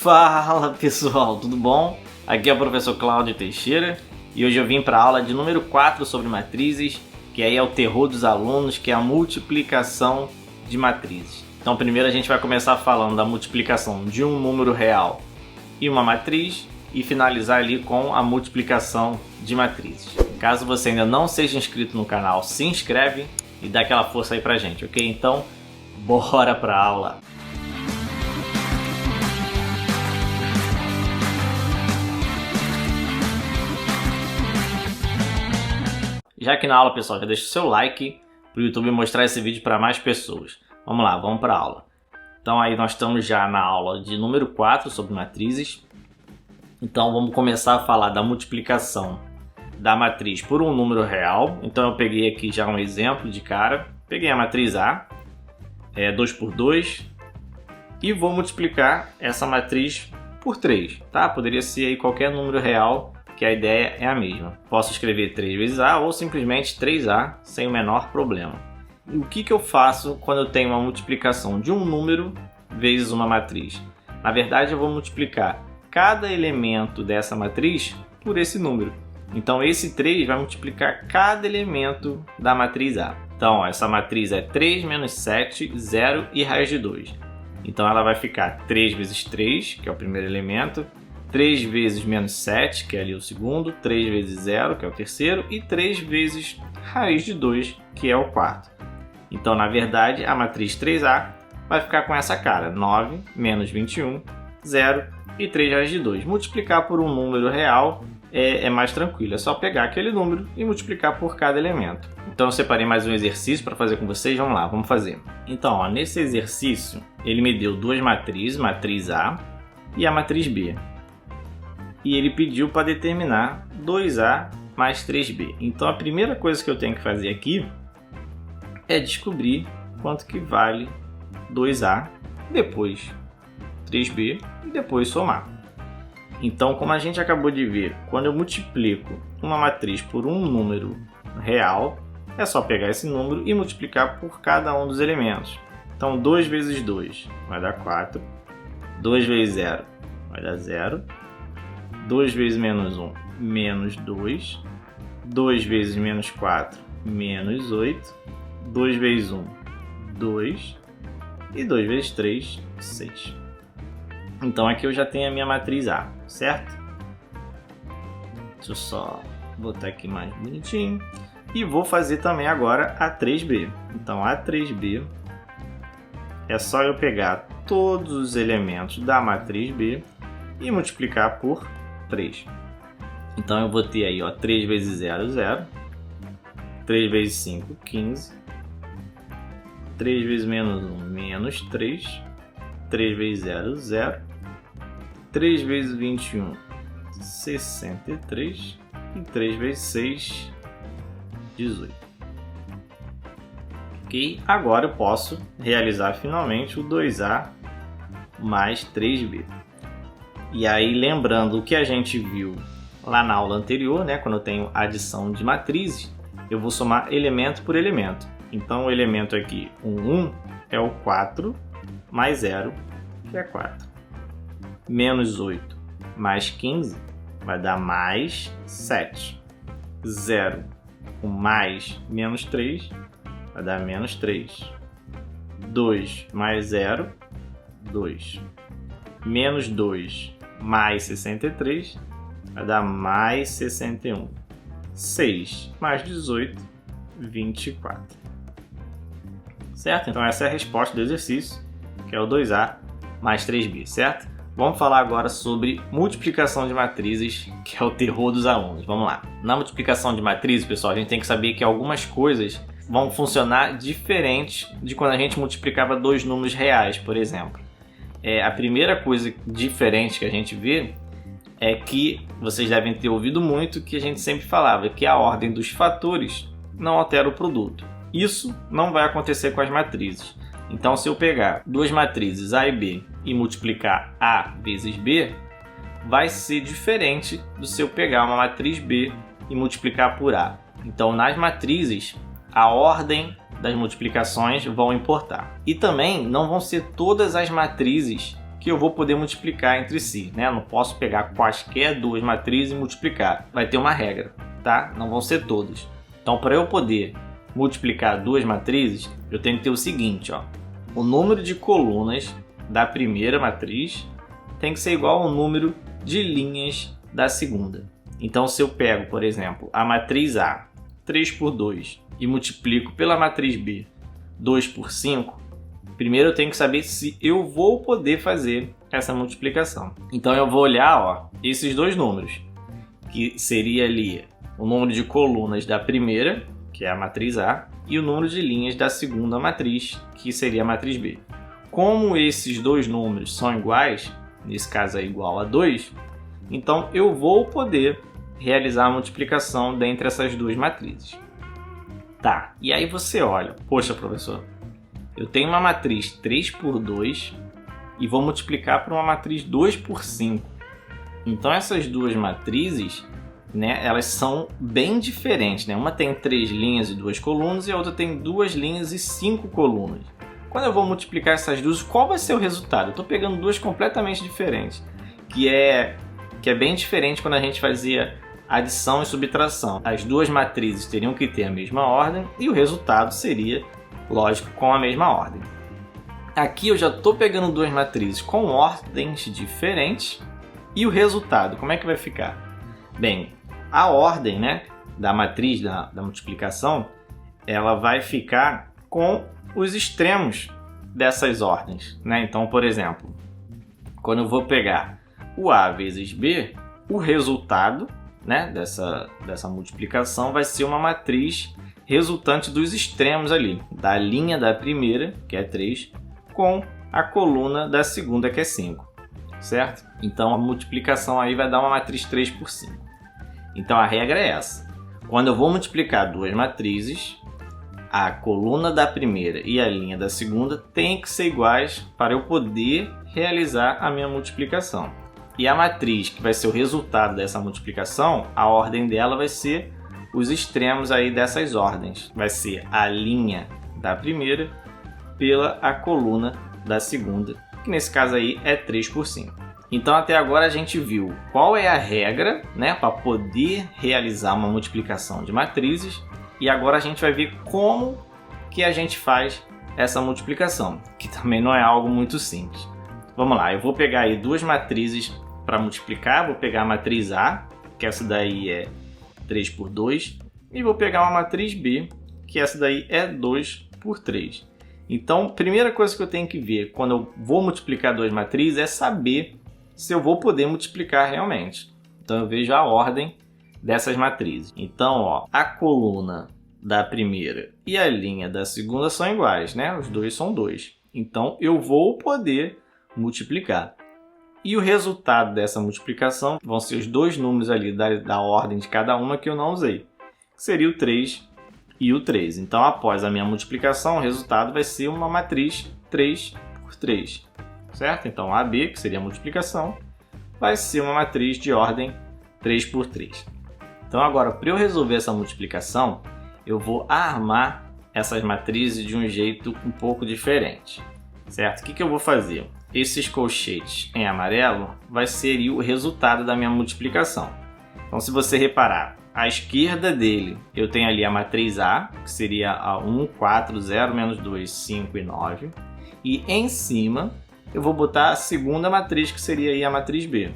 Fala pessoal, tudo bom? Aqui é o professor Cláudio Teixeira e hoje eu vim para a aula de número 4 sobre matrizes, que aí é o terror dos alunos, que é a multiplicação de matrizes. Então primeiro a gente vai começar falando da multiplicação de um número real e uma matriz e finalizar ali com a multiplicação de matrizes. Caso você ainda não seja inscrito no canal, se inscreve e dá aquela força aí pra gente, ok? Então, bora pra aula! Já aqui na aula, pessoal, já deixa o seu like para o YouTube mostrar esse vídeo para mais pessoas. Vamos lá, vamos para a aula. Então aí nós estamos já na aula de número 4 sobre matrizes. Então vamos começar a falar da multiplicação da matriz por um número real. Então eu peguei aqui já um exemplo de cara. Peguei a matriz A, 2 por 2, e vou multiplicar essa matriz por 3, tá? Poderia ser aí qualquer número real, que a ideia é a mesma. Posso escrever 3 vezes A ou simplesmente 3A sem o menor problema. E o que eu faço quando eu tenho uma multiplicação de um número vezes uma matriz? Na verdade eu vou multiplicar cada elemento dessa matriz por esse número. Então esse 3 vai multiplicar cada elemento da matriz A. Então essa matriz é 3 menos 7, 0 e raiz de 2. Então ela vai ficar 3 vezes 3, que é o primeiro elemento, 3 vezes menos 7, que é ali o segundo, 3 vezes 0, que é o terceiro, e 3 vezes raiz de 2, que é o quarto. Então, na verdade, a matriz 3A vai ficar com essa cara, 9 menos 21, 0 e 3 raiz de 2. Multiplicar por um número real é mais tranquilo, é só pegar aquele número e multiplicar por cada elemento. Então, eu separei mais um exercício para fazer com vocês, vamos lá, vamos fazer. Então, ó, nesse exercício, ele me deu duas matrizes, matriz A e a matriz B. E ele pediu para determinar 2A mais 3B. Então a primeira coisa que eu tenho que fazer aqui é descobrir quanto que vale 2A, depois 3B e depois somar. Então, como a gente acabou de ver, quando eu multiplico uma matriz por um número real, é só pegar esse número e multiplicar por cada um dos elementos. Então 2 vezes 2 vai dar 4, 2 vezes 0 vai dar 0, 2 vezes menos 1, menos 2. 2 vezes menos 4, menos 8. 2 vezes 1, 2. E 2 vezes 3, 6. Então aqui eu já tenho a minha matriz A, certo? Deixa eu só botar aqui mais bonitinho. E vou fazer também agora a 3B. Então a 3B é só eu pegar todos os elementos da matriz B e multiplicar por 3. Então eu vou ter aí, ó, 3 vezes 0, 0. 3 vezes 5, 15. 3 vezes menos 1, menos 3. 3 vezes 0, 0. 3 vezes 21, 63. E 3 vezes 6, 18. Ok? Agora eu posso realizar finalmente o 2A mais 3B. E aí, lembrando o que a gente viu lá na aula anterior, né, quando eu tenho adição de matrizes, eu vou somar elemento por elemento. Então, o elemento aqui, 1 é o 4 mais 0, que é 4. Menos 8 mais 15 vai dar mais 7. 0 com mais menos 3 vai dar menos 3. 2 mais 0, 2. Menos 2 mais 63 vai dar mais 61. 6 mais 18, 24. Certo? Então essa é a resposta do exercício, que é o 2A mais 3B, certo? Vamos falar agora sobre multiplicação de matrizes, que é o terror dos alunos. Vamos lá. Na multiplicação de matrizes, pessoal, a gente tem que saber que algumas coisas vão funcionar diferente de quando a gente multiplicava dois números reais, por exemplo. A primeira coisa diferente que a gente vê é que vocês devem ter ouvido muito que a gente sempre falava que a ordem dos fatores não altera o produto. Isso não vai acontecer com as matrizes. Então, se eu pegar duas matrizes A e B e multiplicar A vezes B, vai ser diferente do se eu pegar uma matriz B e multiplicar por A. Então, nas matrizes, a ordem das multiplicações vão importar. E também não vão ser todas as matrizes que eu vou poder multiplicar entre si, né? Eu não posso pegar quaisquer duas matrizes e multiplicar. Vai ter uma regra, tá? Não vão ser todas. Então, para eu poder multiplicar duas matrizes, eu tenho que ter o seguinte, ó. O número de colunas da primeira matriz tem que ser igual ao número de linhas da segunda. Então, se eu pego, por exemplo, a matriz A, 3 por 2, e multiplico pela matriz B, 2 por 5, primeiro eu tenho que saber se eu vou poder fazer essa multiplicação. Então, eu vou olhar, ó, esses dois números, que seria ali o número de colunas da primeira, que é a matriz A, e o número de linhas da segunda matriz, que seria a matriz B. Como esses dois números são iguais, nesse caso é igual a 2, então eu vou poder realizar a multiplicação dentre essas duas matrizes. Tá, e aí você olha, poxa professor, eu tenho uma matriz 3 por 2 e vou multiplicar por uma matriz 2 por 5. Então essas duas matrizes, né, elas são bem diferentes, né? Uma tem 3 linhas e 2 colunas e a outra tem 2 linhas e 5 colunas. Quando eu vou multiplicar essas duas, qual vai ser o resultado? Eu estou pegando duas completamente diferentes, que é bem diferente quando a gente fazia adição e subtração. As duas matrizes teriam que ter a mesma ordem e o resultado seria, lógico, com a mesma ordem. Aqui eu já estou pegando duas matrizes com ordens diferentes e o resultado, como é que vai ficar? Bem, a ordem, né, da matriz da multiplicação, ela vai ficar com os extremos dessas ordens, né? Então, por exemplo, quando eu vou pegar o A vezes B, o resultado, né, dessa multiplicação vai ser uma matriz resultante dos extremos ali, da linha da primeira, que é 3, com a coluna da segunda, que é 5, certo? Então a multiplicação aí vai dar uma matriz 3 por 5. Então a regra é essa. Quando eu vou multiplicar duas matrizes, a coluna da primeira e a linha da segunda têm que ser iguais para eu poder realizar a minha multiplicação. E a matriz que vai ser o resultado dessa multiplicação, a ordem dela vai ser os extremos aí dessas ordens. Vai ser a linha da primeira pela a coluna da segunda, que nesse caso aí é 3 por 5. Então até agora a gente viu qual é a regra, né, para poder realizar uma multiplicação de matrizes, e agora a gente vai ver como que a gente faz essa multiplicação, que também não é algo muito simples. Vamos lá, eu vou pegar aí duas matrizes para multiplicar, vou pegar a matriz A, que essa daí é 3 por 2, e vou pegar uma matriz B, que essa daí é 2 por 3. Então, a primeira coisa que eu tenho que ver quando eu vou multiplicar duas matrizes é saber se eu vou poder multiplicar realmente. Então eu vejo a ordem dessas matrizes. Então, ó, a coluna da primeira e a linha da segunda são iguais, né? Os dois são 2. Então eu vou poder multiplicar. E o resultado dessa multiplicação vão ser os dois números ali da ordem de cada uma que eu não usei, que seria o 3 e o 3. Então, após a minha multiplicação, o resultado vai ser uma matriz 3 por 3, certo? Então, AB, que seria a multiplicação, vai ser uma matriz de ordem 3 por 3. Então, agora, para eu resolver essa multiplicação, eu vou armar essas matrizes de um jeito um pouco diferente, certo? O que eu vou fazer? Esses colchetes em amarelo vai ser o resultado da minha multiplicação. Então, se você reparar, à esquerda dele eu tenho ali a matriz A, que seria a 1, 4, 0, menos 2, 5 e 9. E em cima eu vou botar a segunda matriz, que seria aí a matriz B.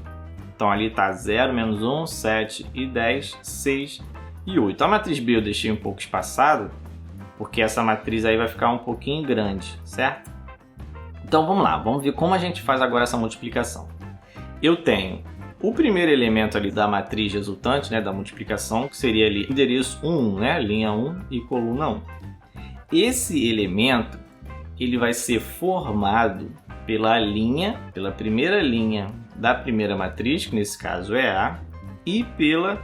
Então ali está 0, menos 1, 7 e 10, 6 e 8. A matriz B eu deixei um pouco espaçado, porque essa matriz aí vai ficar um pouquinho grande, certo? Então vamos lá, vamos ver como a gente faz agora essa multiplicação. Eu tenho o primeiro elemento ali da matriz resultante, né, da multiplicação, que seria ali endereço 1, né, linha 1 e coluna 1. Esse elemento ele vai ser formado pela primeira linha da primeira matriz, que nesse caso é A, e pela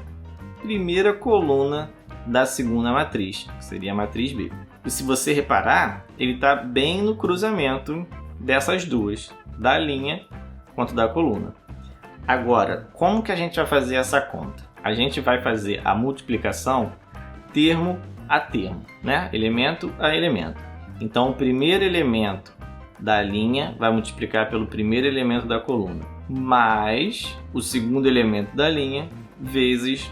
primeira coluna da segunda matriz, que seria a matriz B. E se você reparar, ele está bem no cruzamento dessas duas, da linha quanto da coluna. Agora, como que a gente vai fazer essa conta? A gente vai fazer a multiplicação termo a termo, né? Elemento a elemento. Então, o primeiro elemento da linha vai multiplicar pelo primeiro elemento da coluna, mais o segundo elemento da linha vezes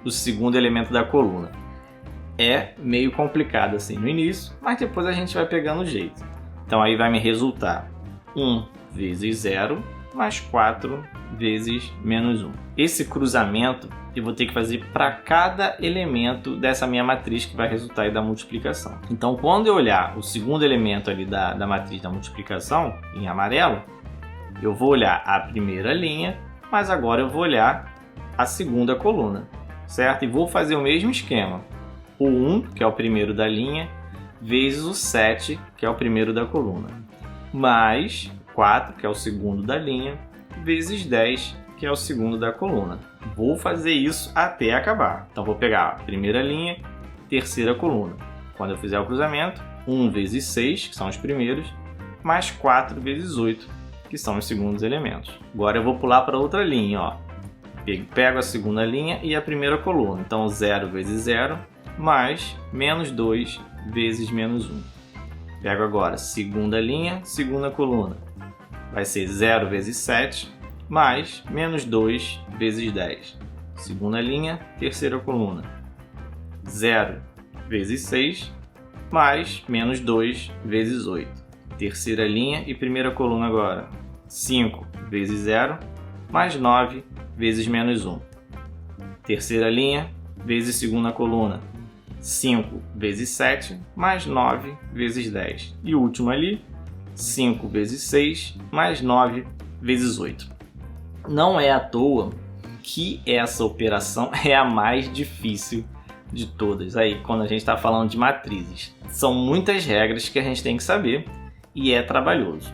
o segundo elemento da coluna. É meio complicado assim no início, mas depois a gente vai pegando o jeito. Então aí vai me resultar 1 vezes 0 mais 4 vezes menos 1. Esse cruzamento eu vou ter que fazer para cada elemento dessa minha matriz que vai resultar aí da multiplicação. Então, quando eu olhar o segundo elemento ali da matriz da multiplicação, em amarelo, eu vou olhar a primeira linha, mas agora eu vou olhar a segunda coluna, certo? E vou fazer o mesmo esquema. O 1, que é o primeiro da linha, vezes o 7, que é o primeiro da coluna, mais 4, que é o segundo da linha, vezes 10, que é o segundo da coluna. Vou fazer isso até acabar. Então vou pegar a primeira linha, terceira coluna. Quando eu fizer o cruzamento, 1 vezes 6, que são os primeiros, mais 4 vezes 8, que são os segundos elementos. Agora eu vou pular para outra linha, ó. Pego a segunda linha e a primeira coluna. Então 0 vezes 0, mais menos 2 vezes menos 1. Pego agora segunda linha, segunda coluna. Vai ser 0 vezes 7, mais menos 2 vezes 10. Segunda linha, terceira coluna. 0 vezes 6, mais menos 2 vezes 8. Terceira linha e primeira coluna agora. 5 vezes 0, mais 9 vezes menos 1. Terceira linha vezes segunda coluna. 5 vezes 7, mais 9 vezes 10. E o último ali, 5 vezes 6, mais 9 vezes 8. Não é à toa que essa operação é a mais difícil de todas aí quando a gente está falando de matrizes. São muitas regras que a gente tem que saber e é trabalhoso.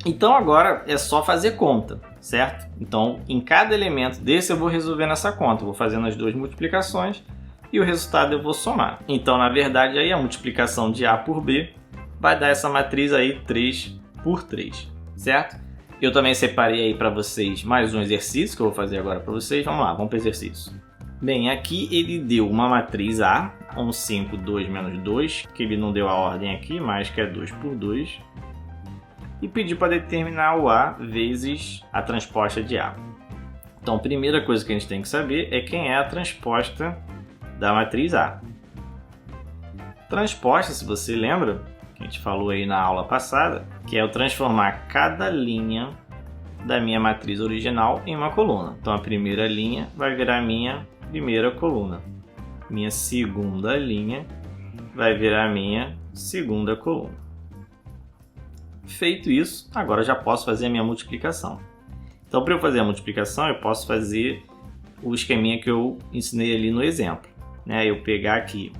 Então agora é só fazer conta, certo? Então em cada elemento desse eu vou resolvendo essa conta, vou fazendo as duas multiplicações e o resultado eu vou somar. Então na verdade aí a multiplicação de A por B vai dar essa matriz aí 3 por 3, certo? Eu também separei aí para vocês mais um exercício que eu vou fazer agora para vocês. Vamos lá, vamos para o exercício. Bem, aqui ele deu uma matriz A, 1, 5, 2, menos 2, que ele não deu a ordem aqui, mas que é 2 por 2. E pediu para determinar o A vezes a transposta de A. Então, a primeira coisa que a gente tem que saber é quem é a transposta da matriz A. Transposta, se você lembra, que a gente falou aí na aula passada, que é eu transformar cada linha da minha matriz original em uma coluna. Então a primeira linha vai virar minha primeira coluna. Minha segunda linha vai virar minha segunda coluna. Feito isso, agora eu já posso fazer a minha multiplicação. Então para eu fazer a multiplicação eu posso fazer o esqueminha que eu ensinei ali no exemplo, né? Eu pegar aqui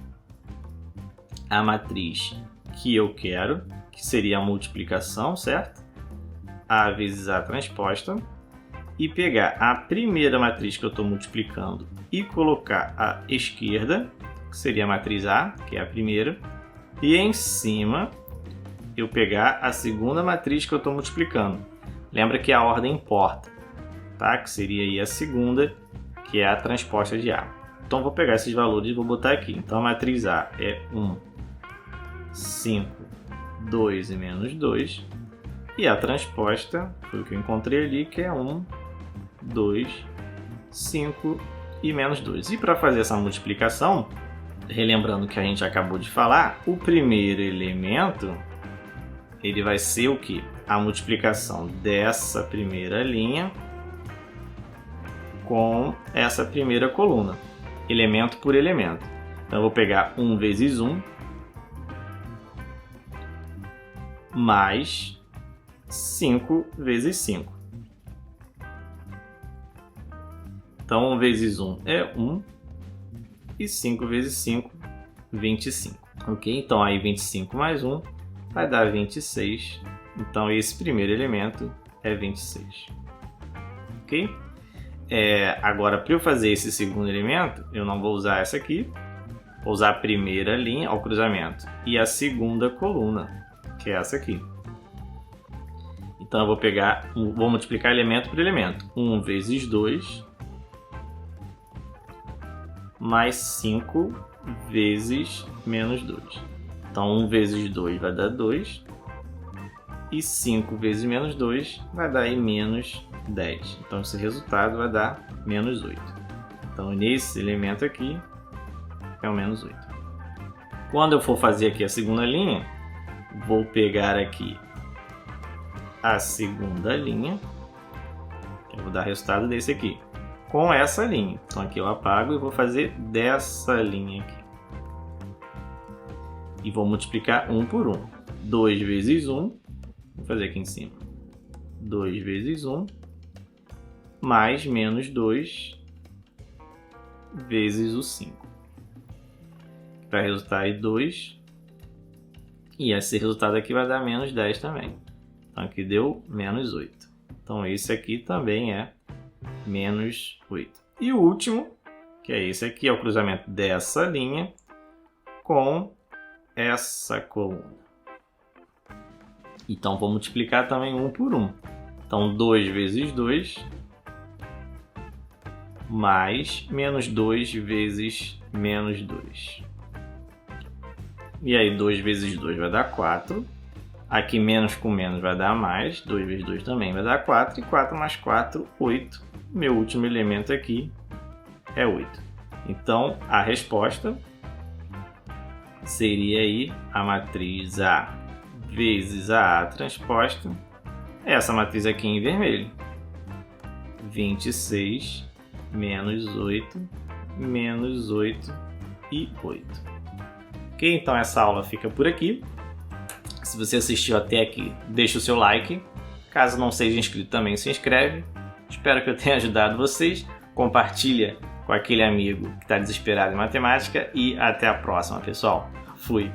a matriz que eu quero, que seria a multiplicação, certo? A vezes A transposta. E pegar a primeira matriz que eu estou multiplicando e colocar à esquerda, que seria a matriz A, que é a primeira. E em cima, eu pegar a segunda matriz que eu estou multiplicando. Lembra que a ordem importa, tá? Que seria aí a segunda, que é a transposta de A. Então, vou pegar esses valores e vou botar aqui. Então, a matriz A é 1, 5, 2 e menos 2. E a transposta foi o que eu encontrei ali, que é 1, 2, 5 e menos 2. E para fazer essa multiplicação, relembrando que a gente acabou de falar, o primeiro elemento ele vai ser o que? A multiplicação dessa primeira linha com essa primeira coluna, elemento por elemento. Então eu vou pegar 1 vezes 1 mais 5 vezes 5. Então 1 vezes 1 é 1 e 5 vezes 5, 25. Ok? Então aí 25 mais 1 vai dar 26. Então esse primeiro elemento é 26. Ok? Agora, para eu fazer esse segundo elemento, eu não vou usar essa aqui. Vou usar a primeira linha ao cruzamento e a segunda coluna, que é essa aqui. Então eu vou multiplicar elemento por elemento. 1 vezes 2 mais 5 vezes menos 2. Então 1 vezes 2 vai dar 2 E 5 vezes menos 2 vai dar aí menos 10. Então esse resultado vai dar menos 8. Então nesse elemento aqui é o menos 8. Quando eu for fazer aqui a segunda linha, vou pegar aqui a segunda linha, que eu vou dar resultado desse aqui, com essa linha. Então aqui eu apago e vou fazer dessa linha aqui. E vou multiplicar 1 por 1. 2 vezes 1, vou fazer aqui em cima. 2 vezes 1, mais menos 2 vezes o 5. Vai resultar aí 2. E esse resultado aqui vai dar menos 10 também. Então aqui deu menos 8. Então esse aqui também é menos 8. E o último, que é esse aqui, é o cruzamento dessa linha com essa coluna. Então vou multiplicar também 1 por 1. Então 2 vezes 2 mais menos 2 vezes menos 2. E aí 2 vezes 2 vai dar 4. Aqui menos com menos vai dar mais. 2 vezes 2 também vai dar 4. E 4 mais 4, 8. Meu último elemento aqui é 8. Então a resposta seria aí a matriz A vezes a A transposta. Essa matriz aqui em vermelho. 26 menos 8, menos 8 e 8. Ok? Então essa aula fica por aqui. Se você assistiu até aqui, deixa o seu like. Caso não seja inscrito também, se inscreve. Espero que eu tenha ajudado vocês. Compartilha com aquele amigo que está desesperado em matemática. E até a próxima, pessoal. Fui!